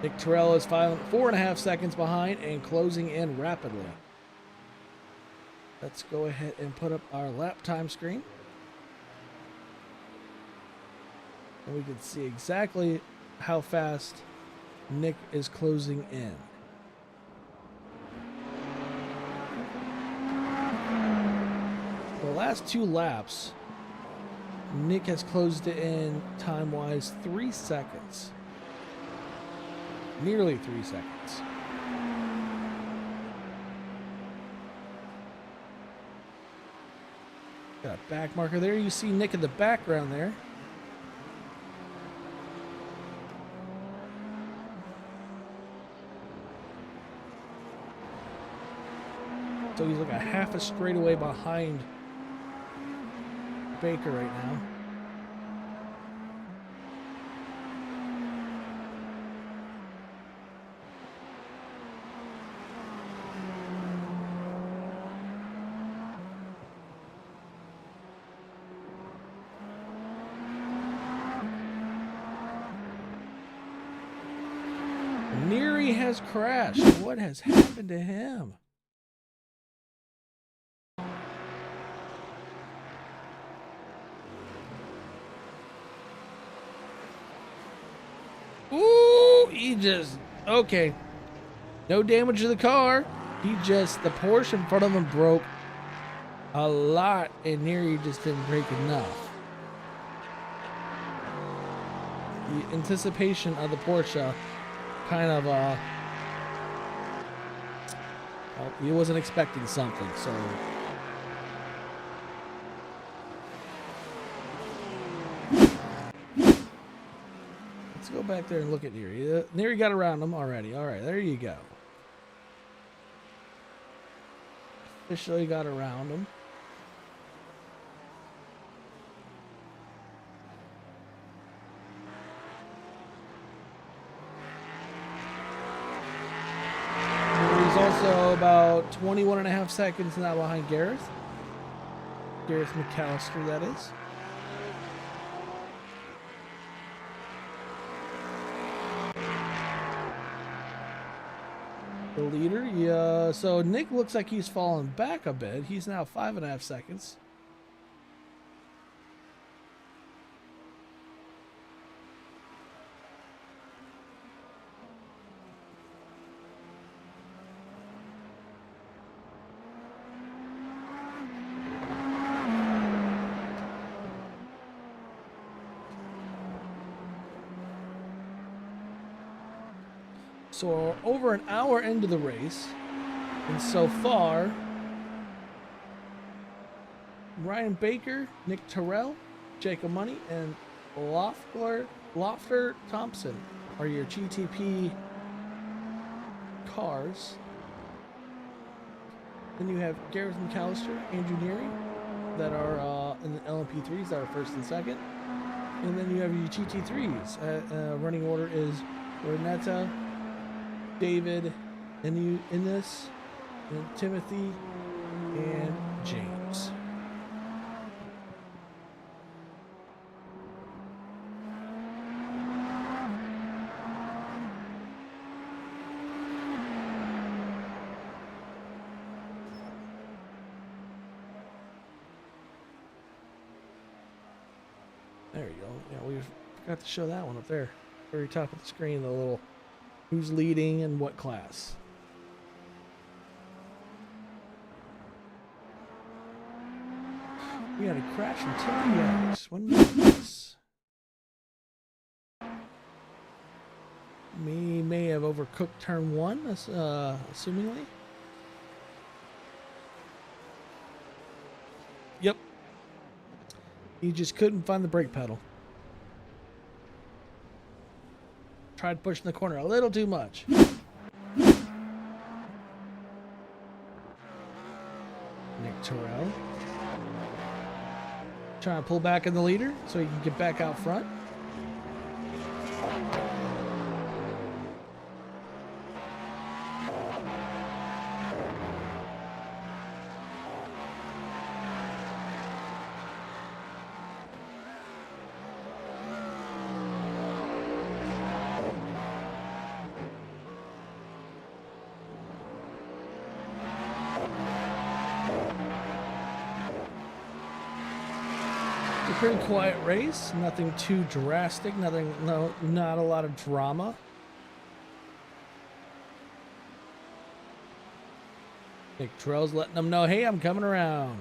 Nick Terrell is 4.5 seconds behind and closing in rapidly. Let's go ahead and put up our lap time screen. And we can see exactly how fast Nick is closing in. The last 2 laps, Nick has closed it in time-wise 3 seconds. Nearly 3 seconds. Got a back marker there. You see Nick in the background there. So he's like a half a straightaway behind Baker right now. Neary has crashed. What has happened to him? Ooh, he just, okay. No damage to the car. The Porsche in front of him broke a lot, and Neary just didn't break enough. The anticipation of the Porsche kind of, well, he wasn't expecting something, so. Let's go back there and look at Neary. Neary got around him already. All right, there you go. Officially got around him. He's also about 21.5 seconds now behind Gareth. Gareth McAllister, that is. The leader, yeah. So Nick looks like he's fallen back a bit. He's now 5.5 seconds. So we're over an hour into the race, and so far, Ryan Baker, Nick Terrell, Jacob Money, and Lofter Thompson are your GTP cars. Then you have Gareth McAllister, Andrew Neary, that are in the LMP3s that are first and second. And then you have your GT3s. Running order is Renata, David, Innes, and Timothy, and James. There you go. Yeah, we forgot to show that one up there. Very top of the screen, the little who's leading and what class. We had a crash in TGSE. When was this? May have overcooked turn 1, assumingly. Yep. He just couldn't find the brake pedal. Tried pushing the corner a little too much. Nick Terrell. Trying to pull back in the leader so he can get back out front. Pretty quiet race, nothing too drastic, not a lot of drama. Nick Terrell's letting them know, hey, I'm coming around.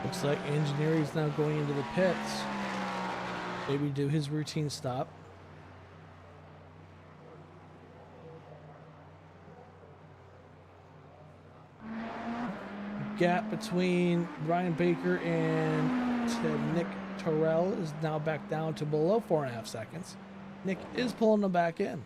Looks like Engineering is now going into the pits. Maybe do his routine stop. Gap between Ryan Baker and Nick Terrell is now back down to below 4.5 seconds. Nick is pulling them back in.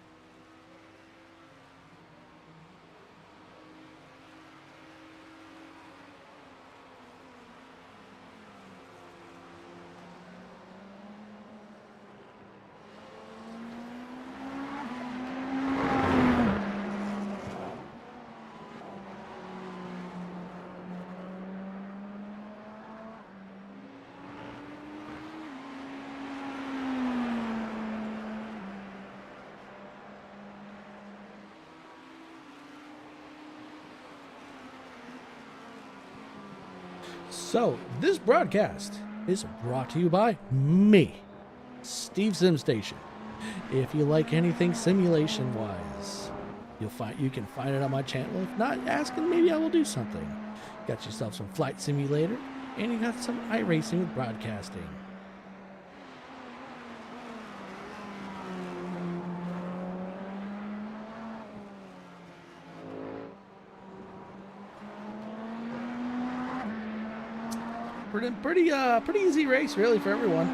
So, this broadcast is brought to you by me, Steve SimStation. If you like anything simulation-wise, you can find it on my channel. If not, ask and maybe I will do something. Got yourself some Flight Simulator, and you got some iRacing with broadcasting. Pretty easy race, really, for everyone.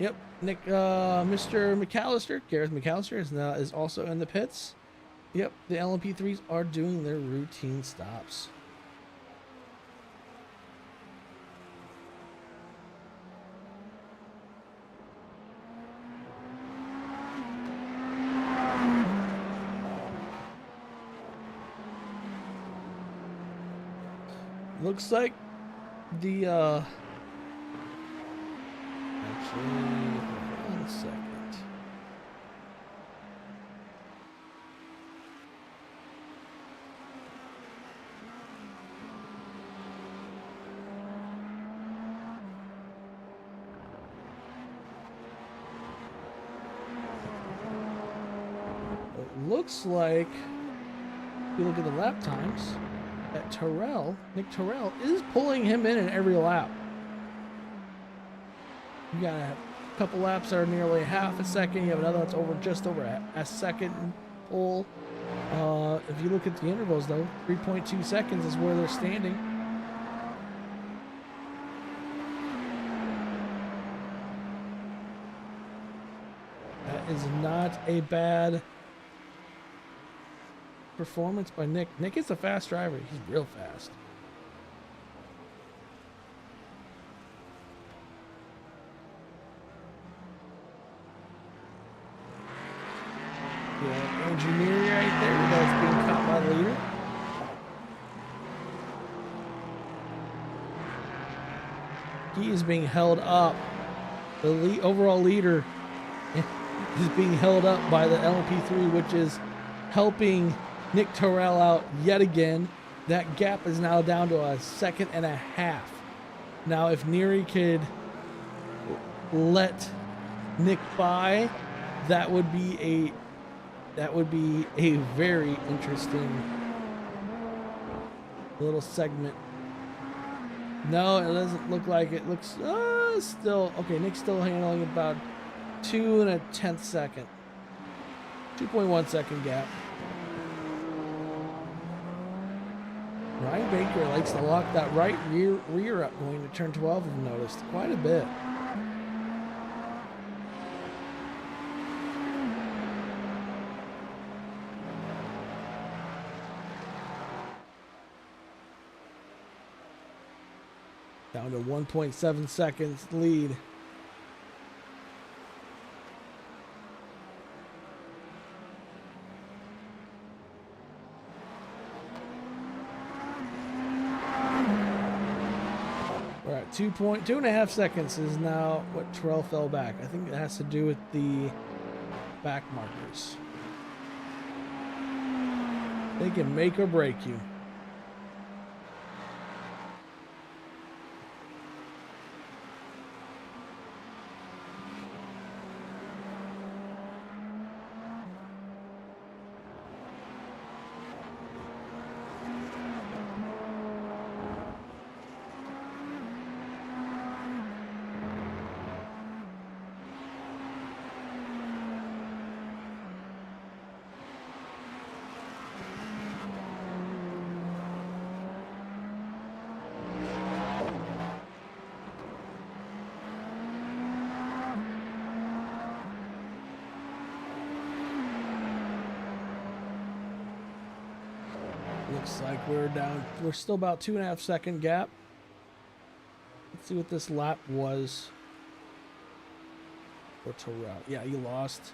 Yep, Mr. McAllister, Gareth McAllister, is also in the pits. Yep, the LMP3s are doing their routine stops. Looks like the actually, hold on a second. It looks like if you look at the lap times, that Nick Terrell is pulling him in every lap. You got a couple laps that are nearly half a second. You have another that's just over a second pull. If you look at the intervals, though, 3.2 seconds is where they're standing. That is not a bad performance by Nick. Nick is a fast driver. He's real fast. Yeah, engineer right there. That's being caught by the leader. He is being held up. The overall leader is being held up by the LMP3, which is helping Nick Terrell out yet again. That gap is now down to a 1.5 seconds. Now, if Neary could let Nick by, that would be a very interesting little segment. No, it doesn't look like it. Looks still okay. Nick's still handling about 2.1 seconds. 2.1 second gap. Ryan Baker likes to lock that right rear up going to turn 12, I've noticed quite a bit. Down to 1.7 seconds lead. We're at 2.5 seconds is now what Terrell fell back. I think it has to do with the back markers. They can make or break you. Looks like we're still about 2.5 second gap. Let's see what this lap was for Terrell. Yeah, he lost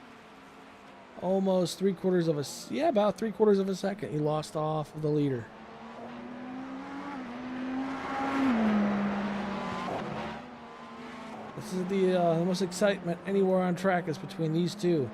almost about 3/4 of a second. He lost off of the leader. This is the most excitement anywhere on track is between these two.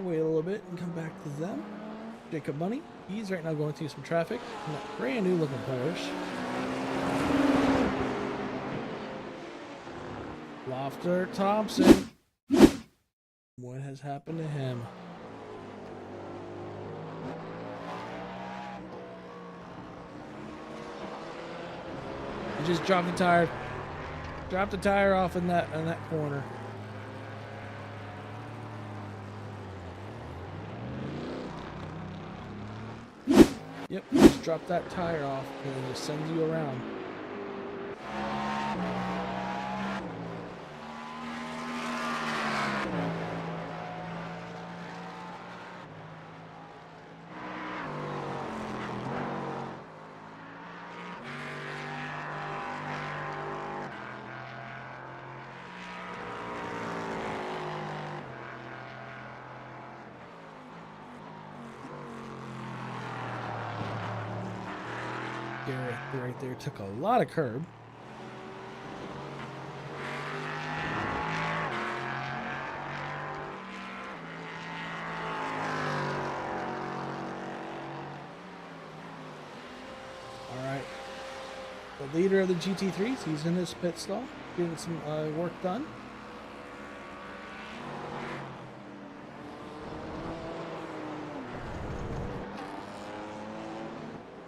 Wait a little bit and come back to them. Jacob Money, he's right now going through some traffic in that brand new looking Porsche. Lofter Thompson. What has happened to him? He just dropped the tire. Dropped the tire off in that corner. Yep, just drop that tire off and it just sends you around. Garrett right there took a lot of curb. All right. The leader of the GT3s, he's in his pit stall, getting some work done.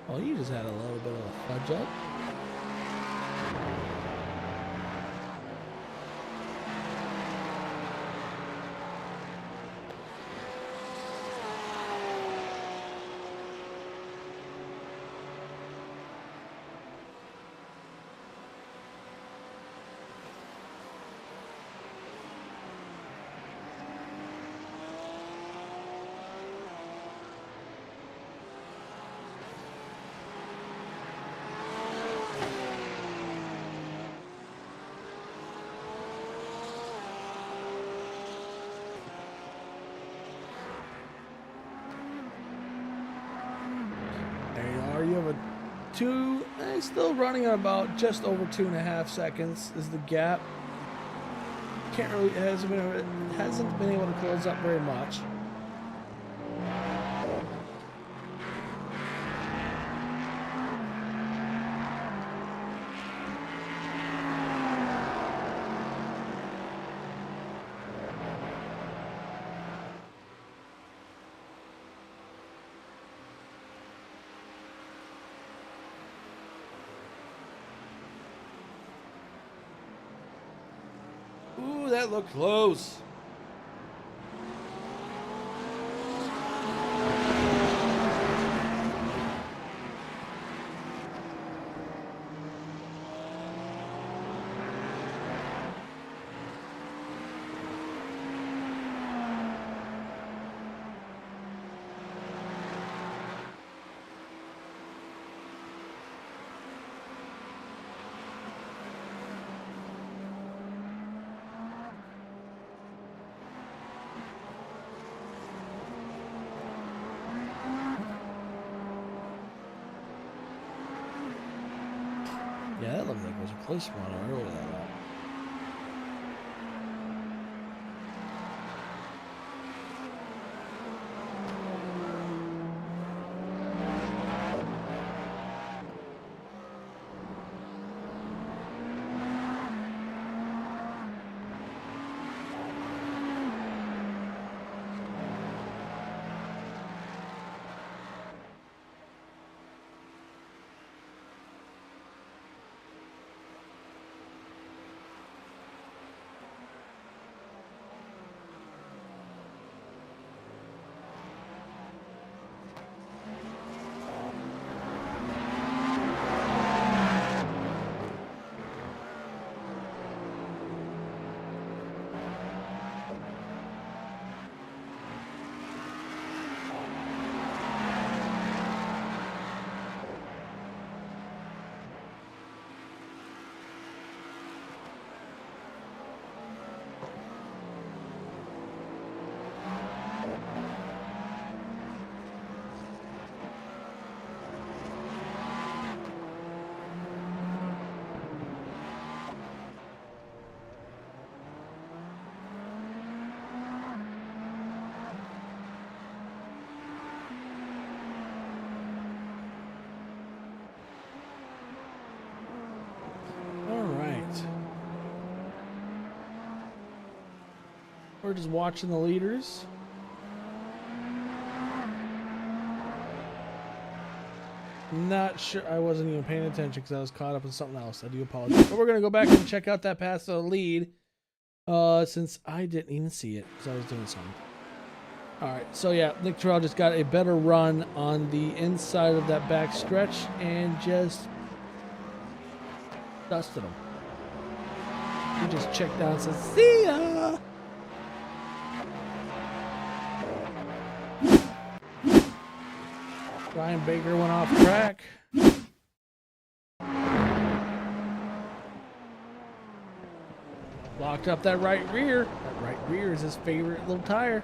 Oh, you just had a little bit of a fudge up. You have a still running at about just over 2.5 seconds is the gap. Hasn't been able to close up very much. that looked close. Yeah, that looked like it was a close one. I remember that. We're just watching the leaders. Not sure. I wasn't even paying attention because I was caught up in something else. I do apologize. But we're going to go back and check out that pass to the lead since I didn't even see it because I was doing something. All right. So, yeah, Nick Terrell just got a better run on the inside of that back stretch and just dusted him. He just checked down and said, "See ya." Ryan Baker went off track. Locked up that right rear. That right rear is his favorite little tire.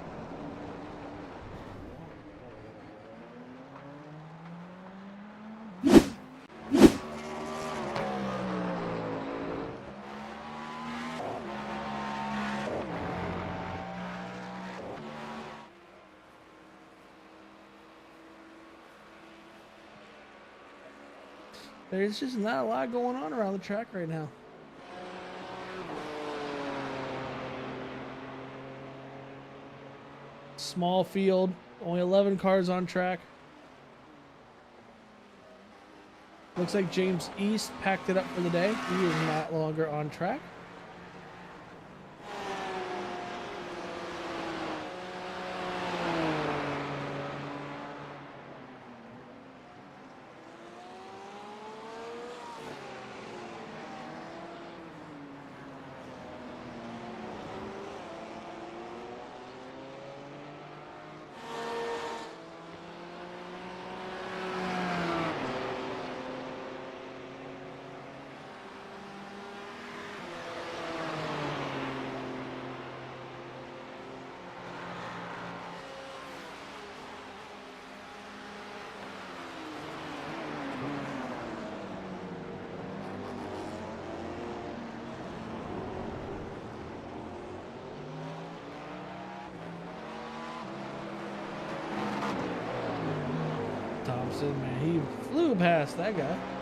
There's just not a lot going on around the track right now. Small field, only 11 cars on track. Looks like James East packed it up for the day. He is not longer on track. Thompson, man, he flew past that guy.